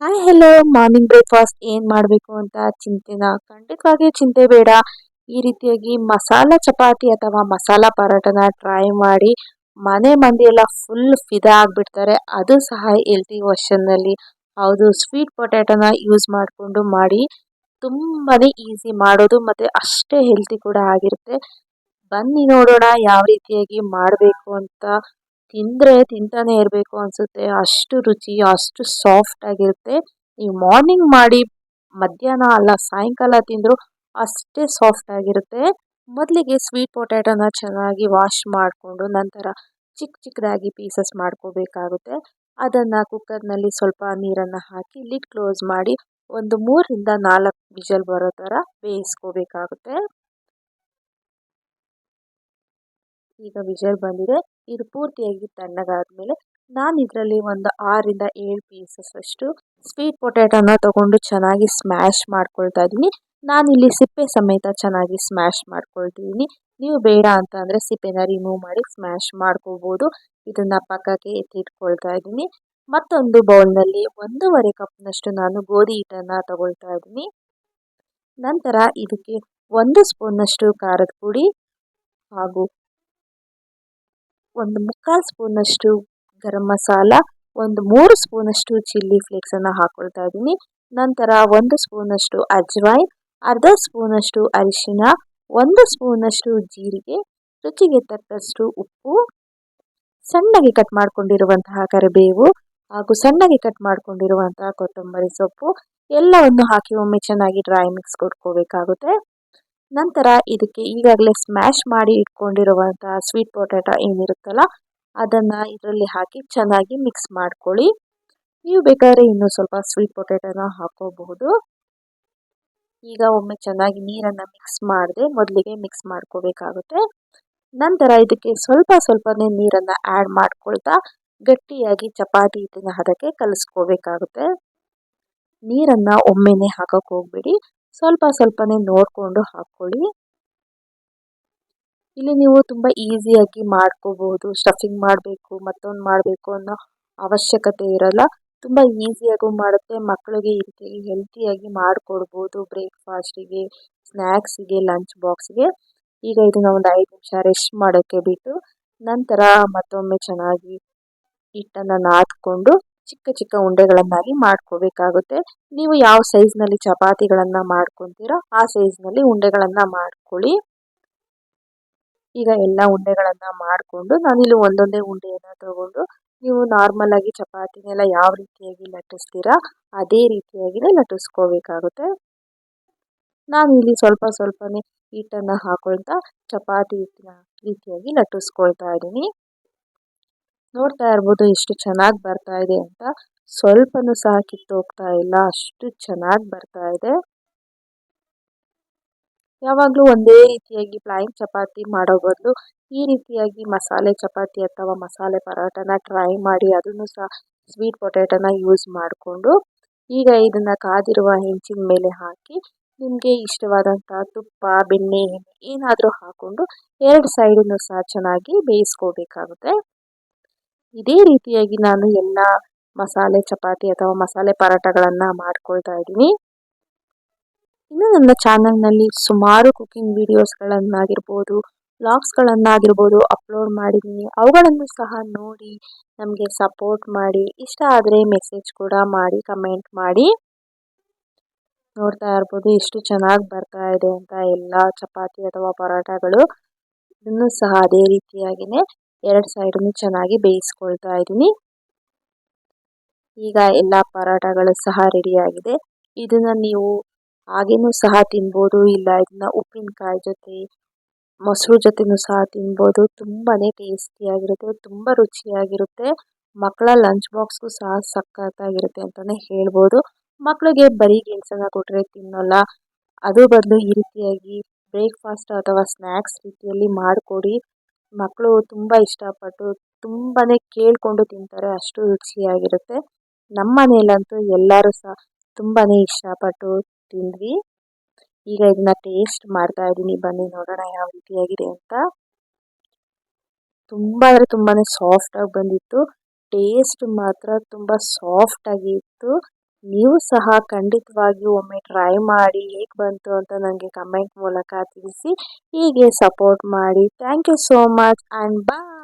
Hi hello morning breakfast ಏನು ಮಾಡಬೇಕು ಅಂತ ಚಿಂತೆನಾ? ಖಂಡಿತವಾಗಿಯೂ ಚಿಂತೆ ಬೇಡ. ಈ ರೀತಿಯಾಗಿ ಮಸಾಲ ಚಪಾತಿ ಅಥವಾ ಮಸಾಲ ಪರೋಟನ ಟ್ರೈ ಮಾಡಿ ಮನೆ ಮಂದಿ ಎಲ್ಲ ಫುಲ್ ಫಿದಾ ಆಗಿಬಿಡ್ತಾರೆ. ಅದು ಸಹ ಹೆಲ್ತಿ ವರ್ಷನ್ನಲ್ಲಿ. ಹೌದು, ಸ್ವೀಟ್ ಪೊಟ್ಯಾಟೋನ ಯೂಸ್ ಮಾಡಿಕೊಂಡು ಮಾಡಿ ತುಂಬಾನೇ ಈಸಿ ಮಾಡೋದು ಮತ್ತು ಅಷ್ಟೇ ಹೆಲ್ತಿ ಕೂಡ ಆಗಿರುತ್ತೆ. ಬನ್ನಿ ನೋಡೋಣ ಯಾವ ರೀತಿಯಾಗಿ ಮಾಡಬೇಕು ಅಂತ. ತಿಂದರೆ ತಿಂತಾನೆ ಇರಬೇಕು ಅನಿಸುತ್ತೆ, ಅಷ್ಟು ರುಚಿ ಅಷ್ಟು ಸಾಫ್ಟ್ ಆಗಿರುತ್ತೆ. ನೀವು ಮಾರ್ನಿಂಗ್ ಮಾಡಿ ಮಧ್ಯಾಹ್ನ ಅಲ್ಲ ಸಾಯಂಕಾಲ ತಿಂದರೂ ಅಷ್ಟೇ ಸಾಫ್ಟ್ ಆಗಿರುತ್ತೆ. ಮೊದಲಿಗೆ ಸ್ವೀಟ್ ಪೊಟ್ಯಾಟೋನ ಚೆನ್ನಾಗಿ ವಾಶ್ ಮಾಡಿಕೊಂಡು ನಂತರ ಚಿಕ್ಕ ಚಿಕ್ಕದಾಗಿ ಪೀಸಸ್ ಮಾಡ್ಕೋಬೇಕಾಗುತ್ತೆ. ಅದನ್ನು ಕುಕ್ಕರ್ನಲ್ಲಿ ಸ್ವಲ್ಪ ನೀರನ್ನು ಹಾಕಿ ಲಿಡ್ ಕ್ಲೋಸ್ ಮಾಡಿ ಒಂದು 3ರಿಂದ 4 ವಿಷಲ್ ಬರೋ ಥರ ಬೇಯಿಸ್ಕೋಬೇಕಾಗುತ್ತೆ. ಈಗ ವಿಷಲ್ ಬಂದಿದೆ. ಇದು ಪೂರ್ತಿಯಾಗಿ ತಣ್ಣಗಾದ್ಮೇಲೆ ನಾನು ಇದರಲ್ಲಿ ಒಂದು 6ರಿಂದ 7 ಪೀಸಸ್ ಅಷ್ಟು ಸ್ವೀಟ್ ಪೊಟ್ಯಾಟೋನ ತಗೊಂಡು ಚೆನ್ನಾಗಿ ಸ್ಮ್ಯಾಶ್ ಮಾಡ್ಕೊಳ್ತಾ ಇದ್ದೀನಿ. ನಾನಿಲ್ಲಿ ಸಿಪ್ಪೆ ಸಮೇತ ಚೆನ್ನಾಗಿ ಸ್ಮ್ಯಾಶ್ ಮಾಡ್ಕೊಳ್ತಿದ್ದೀನಿ. ನೀವು ಬೇಡ ಅಂತ ಅಂದರೆ ಸಿಪ್ಪೆನ ರಿಮೂವ್ ಮಾಡಿ ಸ್ಮ್ಯಾಶ್ ಮಾಡ್ಕೋಬೋದು. ಇದನ್ನು ಪಕ್ಕಕ್ಕೆ ಎತ್ತಿಟ್ಕೊಳ್ತಾ ಇದ್ದೀನಿ. ಮತ್ತೊಂದು ಬೌಲ್ನಲ್ಲಿ 1.5 ಕಪ್ನಷ್ಟು ನಾನು ಗೋಧಿ ಹಿಟ್ಟನ್ನು ತಗೊಳ್ತಾ ಇದ್ದೀನಿ. ನಂತರ ಇದಕ್ಕೆ 1 ಸ್ಪೂನ್ನಷ್ಟು ಖಾರದ ಪುಡಿ ಹಾಗೂ 1/4 ಸ್ಪೂನಷ್ಟು ಗರಂ ಮಸಾಲ, 3 ಸ್ಪೂನಷ್ಟು ಚಿಲ್ಲಿ ಫ್ಲೇಕ್ಸನ್ನು ಹಾಕ್ಕೊಳ್ತಾ ಇದ್ದೀನಿ. ನಂತರ 1 ಸ್ಪೂನಷ್ಟು ಅಜ್ವೈನ್, ಅರ್ಧ ಸ್ಪೂನಷ್ಟು ಅರಿಶಿನ, 1 ಸ್ಪೂನಷ್ಟು ಜೀರಿಗೆ, ರುಚಿಗೆ ತಕ್ಕಷ್ಟು ಉಪ್ಪು, ಸಣ್ಣಗೆ ಕಟ್ ಮಾಡ್ಕೊಂಡಿರುವಂತಹ ಕರಿಬೇವು ಹಾಗೂ ಸಣ್ಣಗೆ ಕಟ್ ಮಾಡ್ಕೊಂಡಿರುವಂತಹ ಕೊತ್ತಂಬರಿ ಸೊಪ್ಪು ಎಲ್ಲವನ್ನು ಹಾಕಿ ಒಮ್ಮೆ ಚೆನ್ನಾಗಿ ಡ್ರೈ ಮಿಕ್ಸ್ ಕೊಟ್ಕೋಬೇಕಾಗುತ್ತೆ. ನಂತರ ಇದಕ್ಕೆ ಈಗಾಗಲೇ ಸ್ಮ್ಯಾಶ್ ಮಾಡಿ ಇಟ್ಕೊಂಡಿರುವಂತಹ ಸ್ವೀಟ್ ಪೊಟ್ಯಾಟೊ ಏನಿರುತ್ತಲ್ಲ ಅದನ್ನು ಇದರಲ್ಲಿ ಹಾಕಿ ಚೆನ್ನಾಗಿ ಮಿಕ್ಸ್ ಮಾಡ್ಕೊಳ್ಳಿ. ನೀವು ಬೇಕಾದರೆ ಇನ್ನೂ ಸ್ವಲ್ಪ ಸ್ವೀಟ್ ಪೊಟ್ಯಾಟೊನ ಹಾಕೋಬಹುದು. ಈಗ ಒಮ್ಮೆ ಚೆನ್ನಾಗಿ ನೀರನ್ನು ಮಿಕ್ಸ್ ಮಾಡದೆ ಮೊದಲಿಗೆ ಮಿಕ್ಸ್ ಮಾಡ್ಕೋಬೇಕಾಗುತ್ತೆ. ನಂತರ ಇದಕ್ಕೆ ಸ್ವಲ್ಪನೇ ನೀರನ್ನು ಆ್ಯಡ್ ಮಾಡ್ಕೊಳ್ತಾ ಗಟ್ಟಿಯಾಗಿ ಚಪಾತಿ ಹಿಟ್ಟಿನ ಹದಕ್ಕೆ ಕಲಿಸ್ಕೋಬೇಕಾಗುತ್ತೆ. ನೀರನ್ನು ಒಮ್ಮೆನೇ ಹಾಕಕ್ಕೆ ಹೋಗ್ಬೇಡಿ, ಸ್ವಲ್ಪನೇ ನೋಡಿಕೊಂಡು ಹಾಕ್ಕೊಳ್ಳಿ. ಇಲ್ಲಿ ನೀವು ತುಂಬ ಈಸಿಯಾಗಿ ಮಾಡ್ಕೋಬಹುದು. ಸ್ಟಫಿಂಗ್ ಮಾಡಬೇಕು ಮತ್ತೊಂದು ಮಾಡಬೇಕು ಅನ್ನೋ ಅವಶ್ಯಕತೆ ಇರಲ್ಲ. ತುಂಬ ಈಸಿಯಾಗೂ ಮಾಡುತ್ತೆ. ಮಕ್ಕಳಿಗೆ ಈ ರೀತಿಯಾಗಿ ಹೆಲ್ತಿಯಾಗಿ ಮಾಡಿಕೊಡ್ಬೋದು. ಬ್ರೇಕ್ಫಾಸ್ಟಿಗೆ, ಸ್ನ್ಯಾಕ್ಸಿಗೆ, ಲಂಚ್ ಬಾಕ್ಸ್ಗೆ. ಈಗ ಇದನ್ನು ಒಂದು 5 ನಿಮಿಷ ರೆಸ್ಟ್ ಮಾಡೋಕ್ಕೆ ಬಿಟ್ಟು ನಂತರ ಮತ್ತೊಮ್ಮೆ ಚೆನ್ನಾಗಿ ಹಿಟ್ಟನ್ನು ನಾದ್ಕೊಂಡು ಚಿಕ್ಕ ಚಿಕ್ಕ ಉಂಡೆಗಳನ್ನಾಗಿ ಮಾಡ್ಕೋಬೇಕಾಗುತ್ತೆ. ನೀವು ಯಾವ ಸೈಜ್ನಲ್ಲಿ ಚಪಾತಿಗಳನ್ನು ಮಾಡ್ಕೊತೀರೋ ಆ ಸೈಜ್ನಲ್ಲಿ ಉಂಡೆಗಳನ್ನು ಮಾಡ್ಕೊಳ್ಳಿ. ಈಗ ಎಲ್ಲ ಉಂಡೆಗಳನ್ನು ಮಾಡಿಕೊಂಡು ನಾನಿಲ್ಲಿ ಒಂದೊಂದೇ ಉಂಡೆಯನ್ನು ತಗೊಂಡು ನೀವು ನಾರ್ಮಲ್ ಆಗಿ ಚಪಾತಿನೆಲ್ಲ ಯಾವ ರೀತಿಯಾಗಿ ಲಟ್ಟಿಸ್ತೀರಾ ಅದೇ ರೀತಿಯಾಗಿಯೇ ಲಟ್ಟಿಸ್ಕೋಬೇಕಾಗುತ್ತೆ. ನಾನು ಇಲ್ಲಿ ಸ್ವಲ್ಪನೇ ಹಿಟ್ಟನ್ನು ಹಾಕೊಳ್ತಾ ಚಪಾತಿ ಹಿಟ್ಟಿನ ರೀತಿಯಾಗಿ ಲಟ್ಟಿಸ್ಕೊಳ್ತಾ ಇದ್ದೀನಿ. ನೋಡ್ತಾ ಇರ್ಬೋದು ಎಷ್ಟು ಚೆನ್ನಾಗಿ ಬರ್ತಾ ಇದೆ ಅಂತ. ಸ್ವಲ್ಪನೂ ಸಹ ಕಿತ್ತೋಗ್ತಾ ಇಲ್ಲ, ಅಷ್ಟು ಚೆನ್ನಾಗಿ ಬರ್ತಾ ಇದೆ. ಯಾವಾಗಲೂ ಒಂದೇ ರೀತಿಯಾಗಿ ಪ್ಲೈನ್ ಚಪಾತಿ ಮಾಡೋ ಬದಲು ಈ ರೀತಿಯಾಗಿ ಮಸಾಲೆ ಚಪಾತಿ ಅಥವಾ ಮಸಾಲೆ ಪರೋಟನ ಟ್ರೈ ಮಾಡಿ, ಅದನ್ನು ಸಹ ಸ್ವೀಟ್ ಪೊಟ್ಯಾಟೋನ ಯೂಸ್ ಮಾಡಿಕೊಂಡು ಈಗ ಇದನ್ನು ಕಾದಿರುವ ಹೆಂಚಿನ ಮೇಲೆ ಹಾಕಿ ನಿಮಗೆ ಇಷ್ಟವಾದಂಥ ತುಪ್ಪ, ಬೆಣ್ಣೆ, ಎಣ್ಣೆ ಏನಾದರೂ ಹಾಕ್ಕೊಂಡು 2 ಸೈಡನ್ನು ಸಹ ಚೆನ್ನಾಗಿ ಬೇಯಿಸ್ಕೋಬೇಕಾಗುತ್ತೆ. ಇದೇ ರೀತಿಯಾಗಿ ನಾನು ಎಲ್ಲ ಮಸಾಲೆ ಚಪಾತಿ ಅಥವಾ ಮಸಾಲೆ ಪರೋಟಗಳನ್ನು ಮಾಡ್ಕೊಳ್ತಾ ಇದ್ದೀನಿ. ಇನ್ನು ನನ್ನ ಚಾನಲ್ನಲ್ಲಿ ಸುಮಾರು ಕುಕಿಂಗ್ ವಿಡಿಯೋಸ್ಗಳನ್ನಾಗಿರ್ಬೋದು, ವ್ಲಾಗ್ಸ್ಗಳನ್ನಾಗಿರ್ಬೋದು ಅಪ್ಲೋಡ್ ಮಾಡಿದ್ದೀನಿ. ಅವುಗಳನ್ನು ಸಹ ನೋಡಿ ನಮಗೆ ಸಪೋರ್ಟ್ ಮಾಡಿ. ಇಷ್ಟ ಆದರೆ ಮೆಸೇಜ್ ಕೂಡ ಮಾಡಿ, ಕಮೆಂಟ್ ಮಾಡಿ. ನೋಡ್ತಾ ಇರ್ಬೋದು ಎಷ್ಟು ಚೆನ್ನಾಗಿ ಬರ್ತಾ ಇದೆ ಅಂತ ಎಲ್ಲ ಚಪಾತಿ ಅಥವಾ ಪರೋಟಗಳು. ಇನ್ನೂ ಸಹ ಅದೇ ರೀತಿಯಾಗಿಯೇ 2 ಸೈಡನ್ನು ಚೆನ್ನಾಗಿ ಬೇಯಿಸ್ಕೊಳ್ತಾ ಇದ್ದೀನಿ. ಈಗ ಎಲ್ಲ ಪರೋಟಗಳು ಸಹ ರೆಡಿಯಾಗಿದೆ. ಇದನ್ನು ನೀವು ಹಾಗೇನೂ ಸಹ ತಿನ್ಬೋದು, ಇಲ್ಲ ಇದನ್ನ ಉಪ್ಪಿನಕಾಯಿ ಜೊತೆ ಮೊಸರು ಜೊತೆನೂ ಸಹ ತಿನ್ಬೋದು. ತುಂಬಾ ಟೇಸ್ಟಿಯಾಗಿರುತ್ತೆ, ತುಂಬ ರುಚಿಯಾಗಿರುತ್ತೆ. ಮಕ್ಕಳ ಲಂಚ್ ಬಾಕ್ಸ್ಗೂ ಸಹ ಸಖತ್ತಾಗಿರುತ್ತೆ ಅಂತಲೇ ಹೇಳ್ಬೋದು. ಮಕ್ಕಳಿಗೆ ಬರೀ ಗೆಣಸನ್ನು ಕೊಟ್ಟರೆ ತಿನ್ನೋಲ್ಲ. ಅದು ಬದಲು ಈ ರೀತಿಯಾಗಿ ಬ್ರೇಕ್ಫಾಸ್ಟ್ ಅಥವಾ ಸ್ನ್ಯಾಕ್ಸ್ ರೀತಿಯಲ್ಲಿ ಮಾಡಿಕೊಡಿ. ಮಕ್ಕಳು ತುಂಬ ಇಷ್ಟಪಟ್ಟು ತುಂಬಾ ಕೇಳಿಕೊಂಡು ತಿಂತಾರೆ, ಅಷ್ಟು ರುಚಿಯಾಗಿರುತ್ತೆ. ನಮ್ಮ ಮನೆಯಲ್ಲಂತೂ ಎಲ್ಲರೂ ಸಹ ತುಂಬಾ ಇಷ್ಟಪಟ್ಟು ತಿಂದ್ವಿ. ಈಗ ಇದನ್ನ ಟೇಸ್ಟ್ ಮಾಡ್ತಾ ಇದ್ದೀನಿ, ಬನ್ನಿ ನೋಡೋಣ ಯಾವ ರೀತಿಯಾಗಿದೆ ಅಂತ. ತುಂಬ ಅಂದರೆ ತುಂಬಾ ಸಾಫ್ಟಾಗಿ ಬಂದಿತ್ತು. ಟೇಸ್ಟ್ ಮಾತ್ರ ತುಂಬ ಸಾಫ್ಟಾಗಿ ಇತ್ತು. ನೀವು ಸಹ ಖಂಡಿತವಾಗಿಯೂ ಒಮ್ಮೆ ಟ್ರೈ ಮಾಡಿ ಹೇಗೆ ಬಂತು ಅಂತ ನನಗೆ ಕಮೆಂಟ್ ಮೂಲಕ ತಿಳಿಸಿ. ಹೀಗೆ ಸಪೋರ್ಟ್ ಮಾಡಿ. Thank you so much and bye.